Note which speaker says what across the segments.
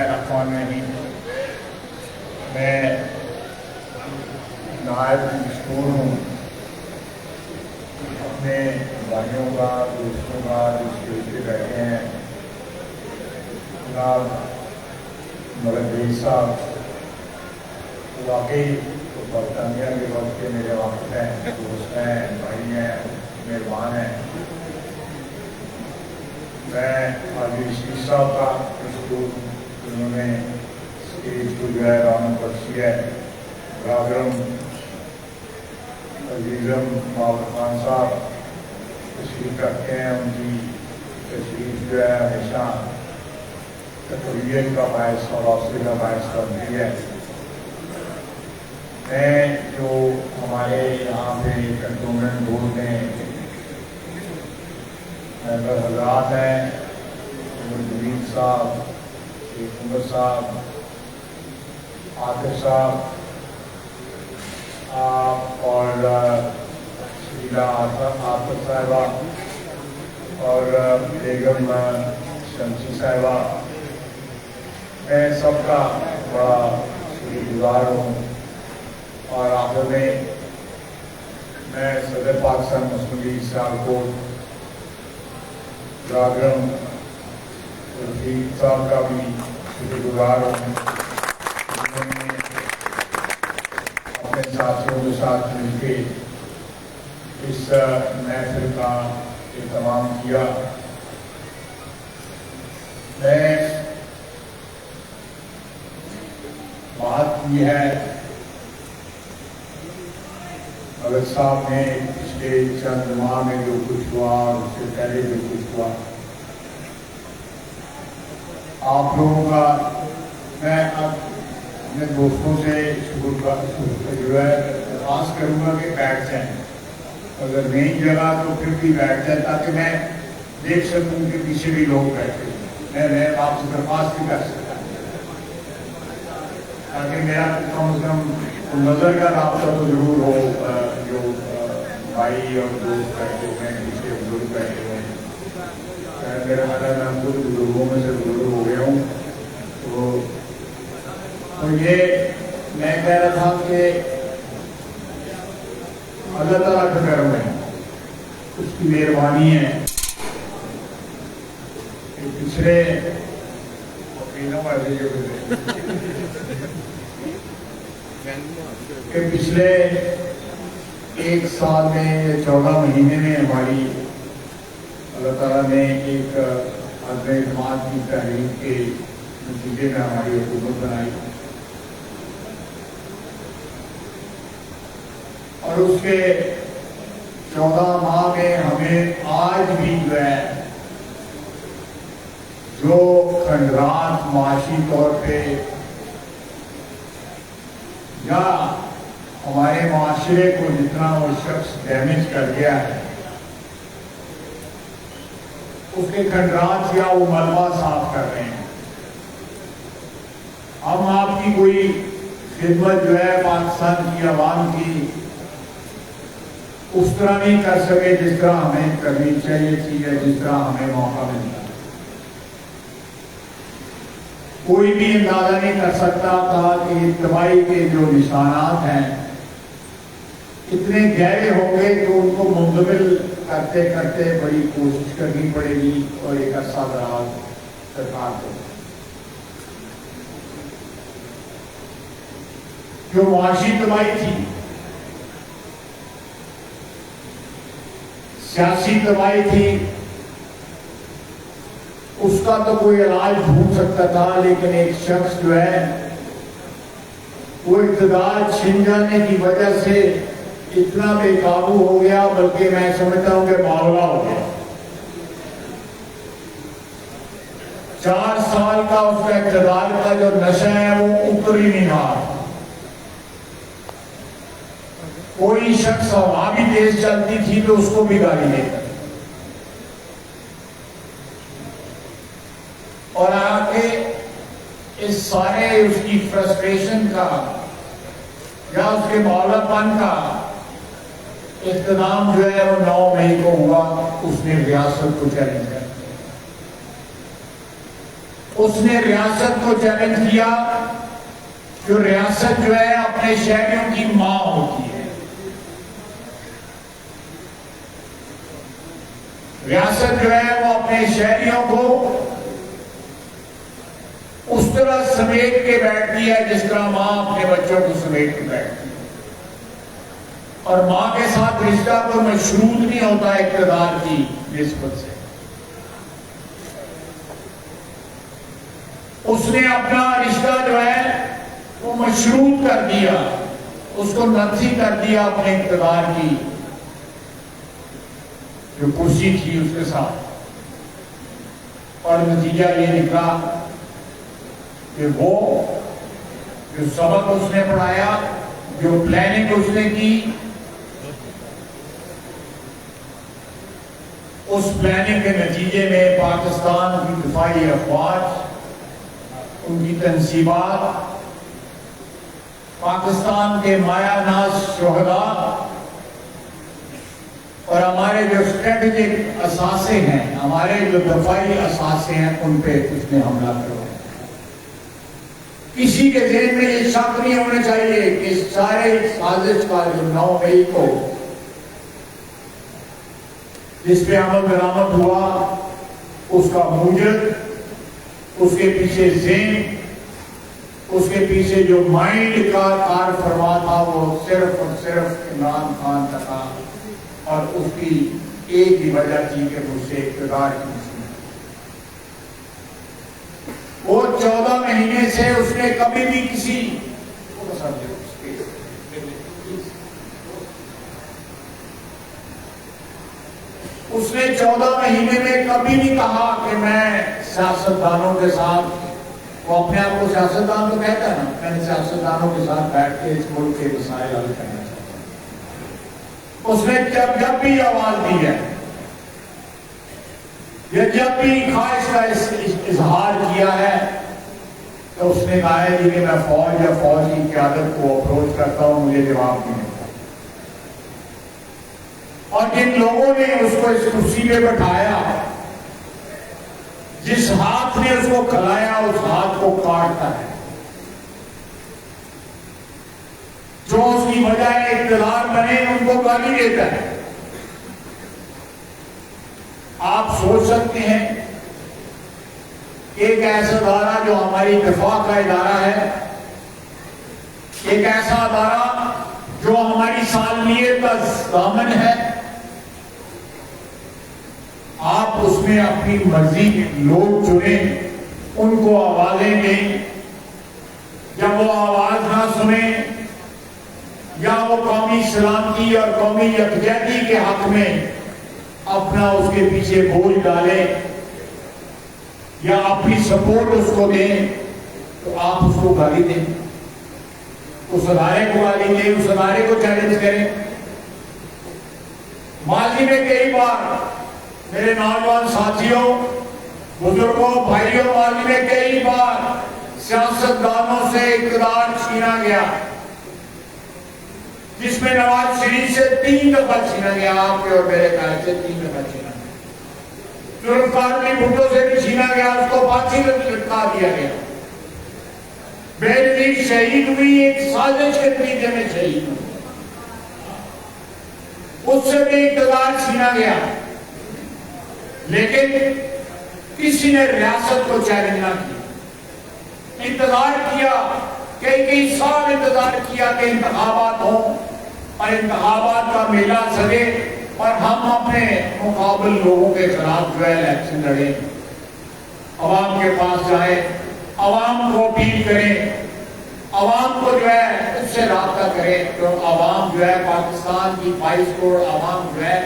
Speaker 1: الرحمن الرحیم۔ میں نہایت مشکور ہوں اپنے بھائیوں کا، دوستوں کا جو اسٹیج پہ بیٹھے ہیں، جناب ملک صاحب واقعی برطانیہ کے وقت کے میرے وقت ہیں، دوست ہیں، بھائی ہیں، مہربان ہیں۔ میں حاجی رشید صاحب کا مشکور، انہوں نے اسٹیج کو جو ہے رونق بخشی ہے۔ برادرم عزیزم محمد خان صاحب تشریف رکھتے ہیں، ان کی تشریف جو ہے ہمیشہ تقویت کا باعث اور حوصلے کا باعث بنتی ہے۔ میں جو ہمارے یہاں پہ کنٹونمنٹ بورڈ میں ممبر حضرات ہیں، جمیل صاحب، شیخ عمر صاحب، عاطف صاحب اور شیلا عاطف صاحبہ اور بیگم شمسی صاحبہ، میں سب کا بڑا شکر گزار ہوں۔ اور آخر میں صدر پاکستان مسلم لیگ سیالکوٹ برادرم رفیق صاحب کا بھی شکر گزار ہوں، جنہوں نے اپنے ساتھیوں کے ساتھ مل کے اس محفل کا اہتمام کیا۔ میں بات کی ہے ملک صاحب نے پچھلے چند ماہ میں جو کچھ ہوا اور اس سے پہلے جو کچھ ہوا، آپ لوگوں کا میں اب اپنے دوستوں سے جو ہے درخواست کروں گا کہ بیٹھ جائیں، اگر نہیں جگہ تو پھر بھی بیٹھ جائیں تاکہ میں دیکھ سکوں کہ پیچھے بھی لوگ بیٹھے ہیں۔ میں آپ سے درخواست بھی کر سکتا ہوں تاکہ میرا کم از کم نظر کا رابطہ تو ضرور ہو، جو بھائی اور دوست بیٹھے ہوئے ہیں، پیچھے بزرگ بیٹھے ہوئے ہیں۔ میرا خیال میں خود بزرگوں میں سے بزرگ ہو گیا ہوں، تو یہ میں کہہ رہا تھا کہ اللہ تعالیٰ کا کرم ہے، اس کی مہربانی ہے کہ پچھلے ایک سال میں 14 مہینے میں ہماری اللہ تعالیٰ نے ایک عزم اعتماد کی تحریک کے نتیجے میں ہماری حکومت بنائی، اور اس کے 14 ماہ میں ہمیں آج بھی جو ہے جو کھنڈرات معاشی طور پہ یا ہمارے معاشرے کو جتنا وہ شخص ڈیمیج کر گیا ہے، اس کے کھنڈرات یا وہ ملبہ صاف کر رہے ہیں۔ ہم آپ کی کوئی خدمت جو ہے پاکستان کی عوام کی اس طرح نہیں کر سکے جس طرح ہمیں کرنی چاہیے تھی یا جس طرح ہمیں موقع ملتا۔ کوئی بھی اندازہ نہیں کر سکتا تھا کہ تباہی کے جو نشانات ہیں اتنے گہرے ہوں گے کہ ان کو منتقل کرتے کرتے بڑی کوشش کرنی پڑے گی اور ایک عرصہ دراز سرکار کو جو معاشی تباہی تھی، سیاسی تباہی تھی، اس کا تو کوئی علاج ڈھونڈ سکتا تھا، لیکن ایک شخص جو ہے وہ اقتدار چھن جانے کی وجہ سے اتنا بے قابو ہو گیا، بلکہ میں سمجھتا ہوں کہ باولا ہو گیا۔ 4 سال کا اس کا اقتدار کا جو نشہ ہے وہ اتر ہی نہیں رہا۔ کوئی شخص ہوا بھی تیز چلتی تھی تو اس کو بھی گالی دیتا، اور آگے اس سارے اس کی فرسٹریشن کا یا اس کے مولا پن کا اختتام جو ہے وہ 9 مئی کو ہوا۔ اس نے ریاست کو چیلنج کیا، اس نے ریاست کو چیلنج کیا جو ریاست جو ہے اپنے شہریوں کی ماں ہوتی ہے. ریاست جو ہے وہ اپنے شہریوں کو اس طرح سمیٹ کے بیٹھتی ہے جس طرح ماں اپنے بچوں کو سمیٹ کے بیٹھتی ہے. اور ماں کے ساتھ رشتہ کوئی مشروط نہیں ہوتا اقتدار کی نسبت سے. اس نے اپنا رشتہ جو ہے وہ مشروط کر دیا، اس کو نفی کر دیا اپنے اقتدار کی جو کرسی تھی اس کے ساتھ. اور نتیجہ یہ نکلا کہ وہ جو سبق اس نے پڑھایا، جو پلاننگ اس نے کی، اس پلاننگ کے نتیجے میں پاکستان کی دفاعی افواج، ان کی تنصیبات، پاکستان کے مایہ ناز شہداء اور ہمارے جو اسٹریٹجک اثاثے ہیں، ہمارے جو دفاعی اثاثے ہیں، ان پہ اس نے حملہ کروایا. کسی کے ذہن میں یہ شک نہیں ہونا چاہیے کہ سارے سازش کا جو 9 مئی کو جس پہ عمل درآمد ہوا، اس کا موجد، اس کے پیچھے ذہن، اس کے پیچھے جو مائنڈ کا کار فرما تھا، وہ صرف اور صرف عمران خان کا تھا. اور اس کی ایک ہی وجہ تھی کہ مجھ سے اقتدار کی مسئلہ. وہ 14 مہینے سے اس نے کبھی بھی کسی اس نے 14 مہینے میں کبھی نہیں کہا کہ میں سیاستدانوں کے ساتھ، وہ اپنے آپ کو سیاستدان تو کہتا ہے نا، میں سیاستدانوں کے ساتھ بیٹھ کے اس ملک کے مسائل حل کرنا چاہتا ہوں. اس نے جب بھی آواز دی ہے یا جب بھی خواہش کا اظہار کیا ہے تو اس نے کہا ہے کہ میں فوج یا فوج کی قیادت کو اپروچ کرتا ہوں، مجھے جواب نہیں ملتا. اور جن لوگوں نے اس کو اس کرسی پہ بٹھایا، جس ہاتھ نے اس کو کھلایا، اس ہاتھ کو کاٹتا ہے. جو اس کی بجائے اقتدار بنے ان کو گالی دیتا ہے. آپ سوچ سکتے ہیں ایک ایسا ادارہ جو ہماری دفاع کا ادارہ ہے، ایک ایسا ادارہ جو ہماری سالمیت کا ضامن ہے، آپ اس میں اپنی مرضی کے لوگ چنیں، ان کو آوازیں دیں. جب وہ آواز نہ سنیں یا وہ قومی سلامتی اور قومی یکجہتی کے حق میں اپنا اس کے پیچھے بوجھ ڈالیں یا اپنی سپورٹ اس کو دیں، تو آپ اس کو گالی دیں، اس ادارے کو گالی دیں، اس ادارے کو چیلنج کریں. ماضی میں کئی بار میرے نوجوان ساتھیوں، بزرگوں، بھائیوں، ماضی میں کئی بار سیاستدانوں سے اقتدار چھینا گیا، جس میں نواز شریف سے 3 دفعہ چھینا گیا. آپ کے اور میرے خیال سے 3 دفعہ چھینا گیا. ذوالفقار علی بھٹو سے بھی چھینا گیا، اس کو پھانسی لٹکا دیا گیا. بےنظیر شہید ہوئی، ایک سازش کے نتیجے میں شہید ہوئی، اس سے بھی اقتدار چھینا گیا. لیکن کسی نے ریاست کو چیلنج نہ کیا. انتظار کیا، کئی سال انتظار کیا کہ انتخابات ہوں اور انتخابات کا میلہ سجے اور ہم اپنے مقابل لوگوں کے خلاف جو ہے الیکشن لڑیں، عوام کے پاس جائیں، عوام کو اپیل کریں، عوام کو جو ہے اس سے رابطہ کریں. تو عوام جو ہے پاکستان کی 22 کروڑ عوام جو ہے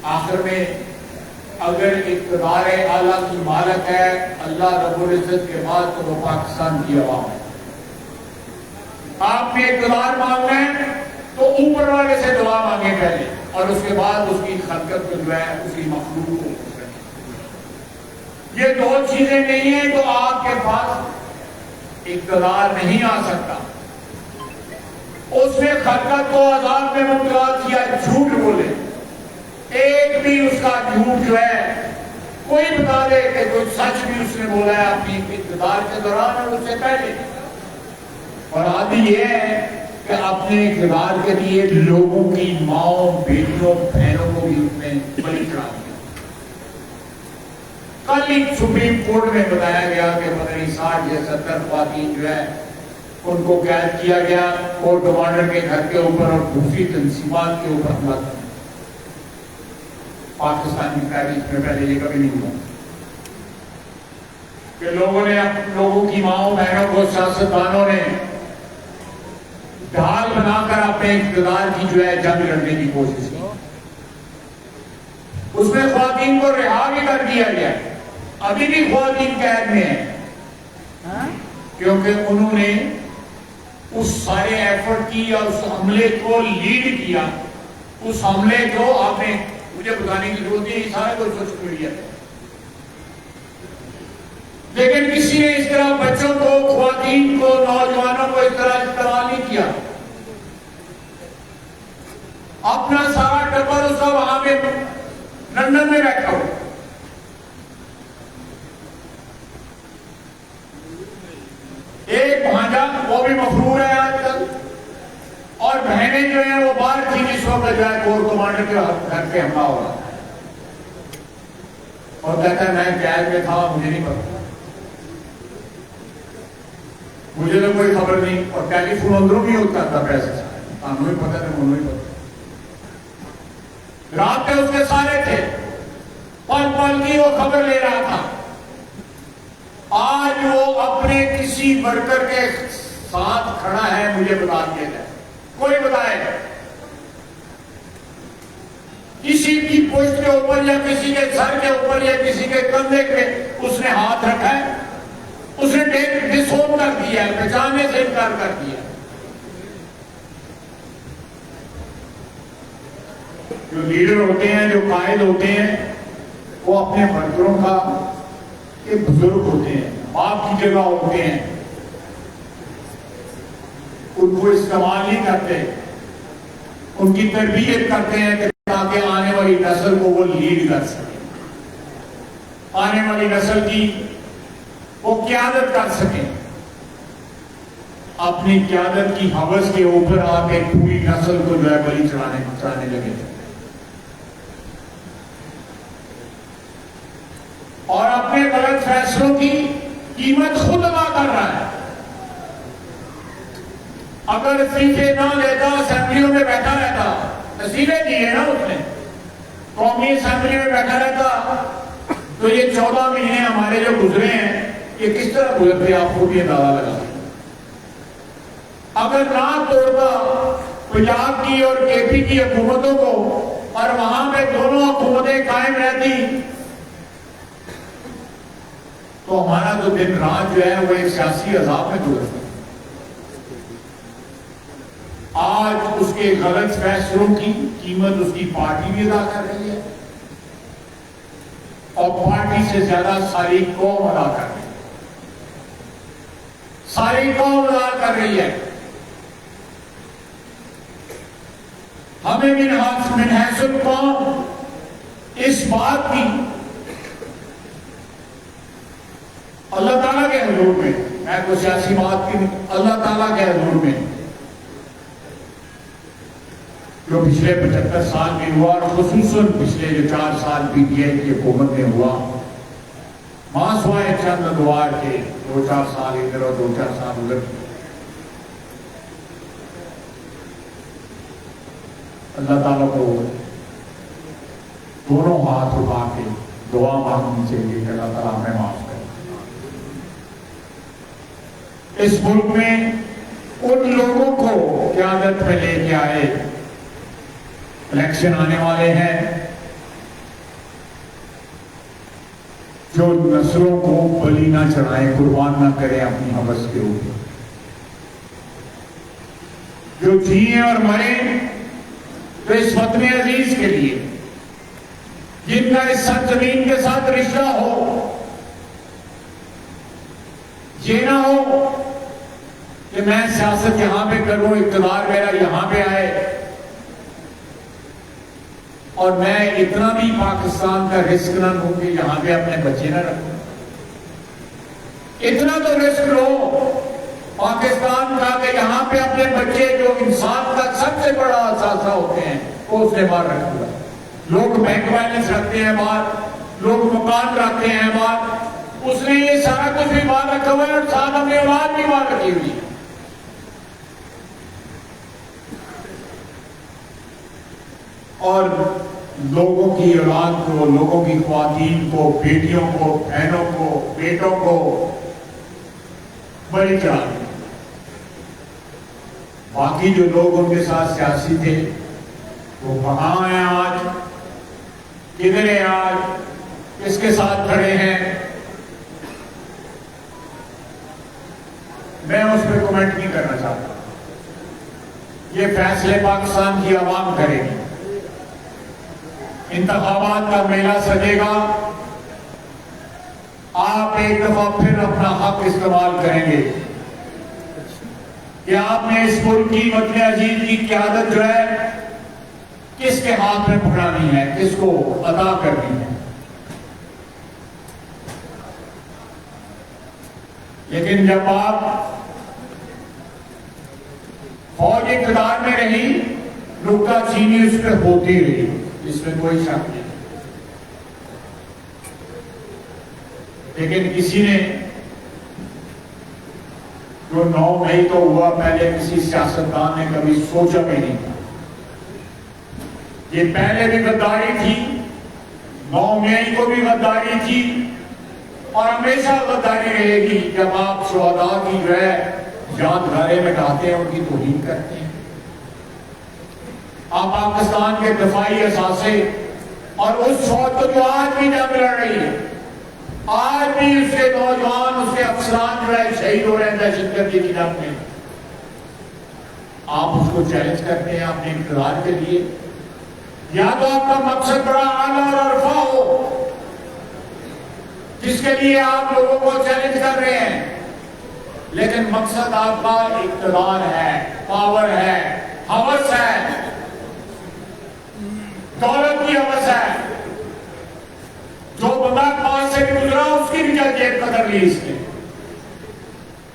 Speaker 1: آخر میں اگر اقتدار اعلیٰ کی مالک ہے اللہ رب العزت کے بعد، تو وہ پاکستان کی عوام ہے. آپ نے اقتدار مانگنا ہے تو اوپر والے سے دعا مانگے پہلے، اور اس کے بعد اس کی خلقت کو جو ہے اس کی مخلوق کو خوش رکھیں. یہ 2 چیزیں نہیں ہیں تو آپ کے پاس اقتدار نہیں آ سکتا. اس نے خلقت کو عذاب میں مبتلا کیا، جھوٹ بولے، ایک بھی اس کا جھوٹ جو ہے کوئی بتا دے کہ کوئی سچ بھی اس نے بولا ہے اپنی اقتدار کے دوران اور اس سے پہلے. اور آدھی یہ ہے کہ اپنے اقتدار کے لیے لوگوں کی ماؤں بیٹیوں بہنوں کو بھی اس نے بلی چڑھا دیا. کل ہی سپریم کورٹ میں بتایا گیا کہ پتہ نہیں 60 یا 70 خواتین جو ہے ان کو قید کیا گیا کورٹ کمانڈر کے گھر کے اوپر اور دوسری تنظیمات کے اوپر حملہ کیا. پاکستان کی تاریخ میں پہلے یہ کبھی نہیں ہوا کہ لوگوں نے لوگوں کی ماؤں بہنوں کو سیاستدانوں نے ڈھال بنا کر اپنے اقتدار کی جو ہے جنگ لڑنے کی کوشش کی. اس میں خواتین کو رہا بھی کر دیا گیا. ابھی بھی خواتین قید میں ہیں کیونکہ انہوں نے اس سارے ایفرٹ کی اور اس حملے کو لیڈ کیا. اس حملے کو آپ نے مجھے بتانے کی ضرورت نہیں, سارے کو سوشل میڈیا پہ. لیکن کسی نے اس طرح بچوں کو, خواتین کو, نوجوانوں کو اس طرح استعمال نہیں کیا. اپنا سارا ٹبر اس کا وہاں پہ لندن میں بیٹھا ہو. ایک بھانجا وہ بھی مفرور ہے آج کل, اور بہنیں جو ہیں وہ باہر تھی جس وقت جو ہے کورٹ کمانڈر کے گھر پہ حملہ ہو رہا ہے اور کہتا ہے میں قید میں تھا, مجھے نہیں پتا, مجھے تو کوئی خبر نہیں. اور ٹیلی فون اندروں بھی ہوتا تھا پیسے سے, ہمیں پتا تھا انہوں ہی پتا. رابطے اس کے سارے تھے, پل پل کی وہ خبر لے رہا تھا. آج وہ اپنے کسی ورکر کے ساتھ کھڑا ہے, مجھے بتا دیا جائے, کوئی بتائے گا. کسی کی پشت کے اوپر یا کسی کے سر کے اوپر یا کسی کے کندھے پہ اس نے ہاتھ رکھا ہے, اس نے ڈسون کر دیا ہے, پہچاننے سے انکار کر دیا. جو لیڈر ہوتے ہیں, جو قائد ہوتے ہیں, وہ اپنے ورکروں کا ایک بزرگ ہوتے ہیں, باپ کی جگہ ہوتے ہیں. ان کو استعمال نہیں کرتے, ان کی تربیت کرتے ہیں تاکہ آنے والی نسل کو وہ لیڈ کر سکے, آنے والی نسل کی وہ قیادت کر سکیں. اپنی قیادت کی ہوس کے اوپر آ کے پوری نسل کو جو ہے بلی چڑھانے لگے اور اپنے غلط فیصلوں کی قیمت خود ادا کر رہا ہے. اگر استعفے نہ لیتا, اسمبلیوں میں بیٹھا رہتا, استعفے دیے نا اس نے, قومی اسمبلی میں بیٹھا رہتا, تو یہ 14 مہینے ہمارے جو گزرے ہیں یہ کس طرح گزرتے آپ کو بھی اندازہ لگا. اگر نہ توڑتا پنجاب کی اور کے پی کی حکومتوں کو اور وہاں پہ دونوں حکومتیں قائم رہتی, تو ہمارا تو دن رات جو ہے وہ ایک سیاسی عذاب میں گزرتا. آج اس کے غلط فیصلوں کی قیمت اس کی پارٹی بھی ادا کر رہی ہے, اور پارٹی سے زیادہ ساری قوم ادا کر رہی ہے. ساری قوم ادا کر رہی ہے. ہمیں بھی من حیث القوم اس بات کی اللہ تعالیٰ کے حضور میں, میں کوئی سیاسی بات کی نہیں, اللہ تعالیٰ کے حضور میں جو پچھلے 75 سال میں ہوا, اور خصوصاً پچھلے جو 4 سال پی ٹی آئی کی حکومت میں ہوا, ماں سوائے چند ادوار کے 2-4 سال ادھر اور 2-4 سال ادھر, اللہ تعالیٰ کو دونوں ہاتھ اٹھا کے دعا مانگنی چاہیے کہ اللہ تعالیٰ ہمیں معاف کرے. اس ملک میں ان لوگوں کو قیادت میں لے کے آئے, الیکشن آنے والے ہیں, جو نسلوں کو بلی نہ چڑھائیں, قربان نہ کریں اپنی ہوس کے اوپر, جو جیئیں اور مریں تو اس وطن عزیز کے لیے, جن کا اس سرزمین کے ساتھ رشتہ ہو. یہ نہ ہو کہ میں سیاست یہاں پہ کروں, اقتدار میرا یہاں پہ آئے, اور میں اتنا بھی پاکستان کا رسک نہ لوں کہ یہاں پہ اپنے بچے نہ رکھوں. اتنا تو رسک لو پاکستان کا کہ یہاں پہ اپنے بچے جو انسان کا سب سے بڑا اثاثہ ہوتے ہیں وہ اس نے باہر رکھا ہوا. لوگ بینک بیلنس رکھتے ہیں باہر, لوگ مکان رکھتے ہیں باہر, اس نے یہ سارا کچھ بھی باہر رکھا ہوا ہے اور ساتھ اپنی اولاد بھی باہر رکھی ہوئی ہے. اور لوگوں کی اولاد کو, لوگوں کی خواتین کو, بیٹیوں کو, بہنوں کو, بیٹوں کو بڑی چڑھا. باقی جو لوگ ان کے ساتھ سیاسی تھے وہ کہاں ہیں آج, کدھر ہیں آج, کس کے ساتھ کھڑے ہیں؟ میں اس پہ کمنٹ نہیں کرنا چاہتا. یہ فیصلے پاکستان کی عوام کرے گی. انتخابات کا میلہ سجے گا, آپ ایک دفعہ پھر اپنا حق استعمال کریں گے کہ آپ نے اس ملک کی وطن عزیز کی قیادت جو ہے کس کے ہاتھ میں پکڑانی ہے, کس کو عطا کرنی ہے. لیکن جب آپ فوج اقتدار میں رہی, نکتہ چینی اس پہ ہوتی رہی, اس میں کوئی شک نہیں. لیکن کسی نے جو 9 مئی تو ہوا, پہلے کسی سیاستدان نے کبھی سوچا بھی نہیں تھا. یہ پہلے بھی غداری تھی, 9 مئی کو بھی غداری تھی, اور ہمیشہ غداری رہے گی جب آپ شہداء کی جو ہے یادگاریں مٹاتے ہیں, ان کی توہین کرتے ہیں. آپ پاکستان کے دفاعی اثاثے اور اس فوج کو جو آج بھی جنگ لڑ رہی ہے, آج بھی اس کے نوجوان, اس کے افسران جو ہے شہید ہو رہے ہیں دہشت گردی کی جنگ میں, آپ اس کو چیلنج کرتے ہیں اپنے اقتدار کے لیے. یا تو آپ کا مقصد بڑا اعلیٰ اور عرفہ ہو جس کے لیے آپ لوگوں کو چیلنج کر رہے ہیں, لیکن مقصد آپ کا اقتدار ہے, پاور ہے, ہوس ہے, دولت کی ہوس ہے. جو بندہ پاس سے گزرا اس کی بھی جیب قدر لی اس نے,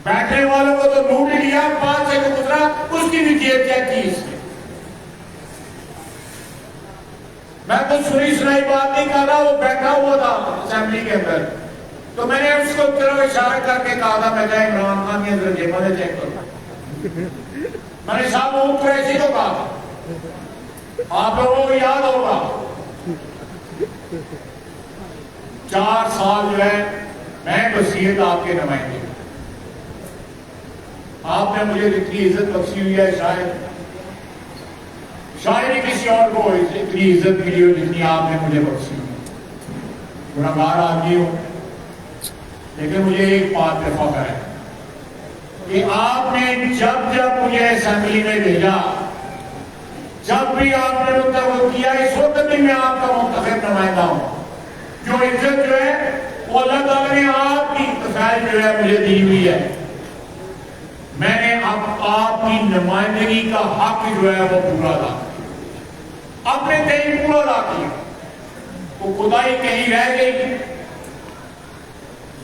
Speaker 1: بیٹھنے والوں کو تو لوٹ لیا, پاس سے گزرا اس کی بھی جیب چیک کی اس نے. میں تو سنی سنائی بات نہیں کر رہا, وہ بیٹھا ہوا تھا اسمبلی کے اندر, تو میں نے اس کو طرف اشارہ کر کے کہا تھا, میں کہا عمران خان کے اندر جیبوں سے چیک کرو. میں نے صاحب وہ قریشی کو کہا تھا, آپ لوگوں کو یاد ہوگا 4 سال جو ہے میں وصیت آپ کے نمائندے, آپ نے مجھے اتنی عزت بخشی ہوئی ہے, شاید ہی کسی اور کو اتنی عزت ملی ہو جتنی آپ نے مجھے بخشی ہوئی. گنہگار آدمی ہوں, لیکن مجھے ایک بات پہ فخر ہے کہ آپ نے جب جب مجھے اسمبلی میں بھیجا, جب بھی آپ نے منتخب کیا, اس وقت بھی میں آپ کا منتخب نمائندہ ہوں. جو عزت جو ہے وہ اللہ تعالیٰ نے آپ کی تفعیل جو ہے مجھے دی ہوئی ہے. میں نے اب آپ کی نمائندگی کا حق جو ہے وہ پورا ادا کیا, اپنے دین پورا ادا کیا. وہ خدائی کہیں رہ گئی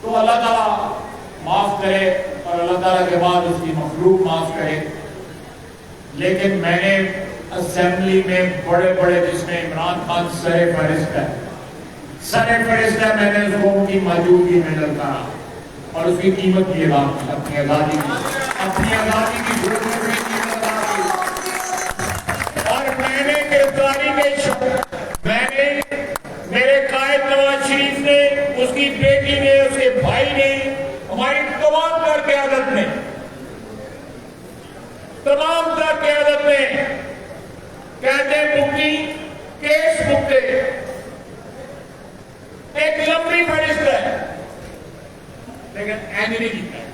Speaker 1: تو اللہ تعالیٰ معاف کرے, اور اللہ تعالیٰ کے بعد اس کی مخلوق معاف کرے. لیکن میں نے اسمبلی میں بڑے بڑے, جس میں عمران خان سر فہرست ہے, میں نے اس کو ان کی موجودگی میں للکارا اور اس کی قیمت بھی ادا کی, اپنی آزادی کی ضرورت کی قیمت ادا کی. اور میں نے گرفتاری میں نے میرے قائد نواز شریف نے, اس کی بیٹی نے, اس کے بھائی نے, ہماری تمام تر قیادت نے کہتے مفتی کیس مکتے, ایک لمبی فہرست ہے, لیکن اینڈ نہیں کیتا ہے.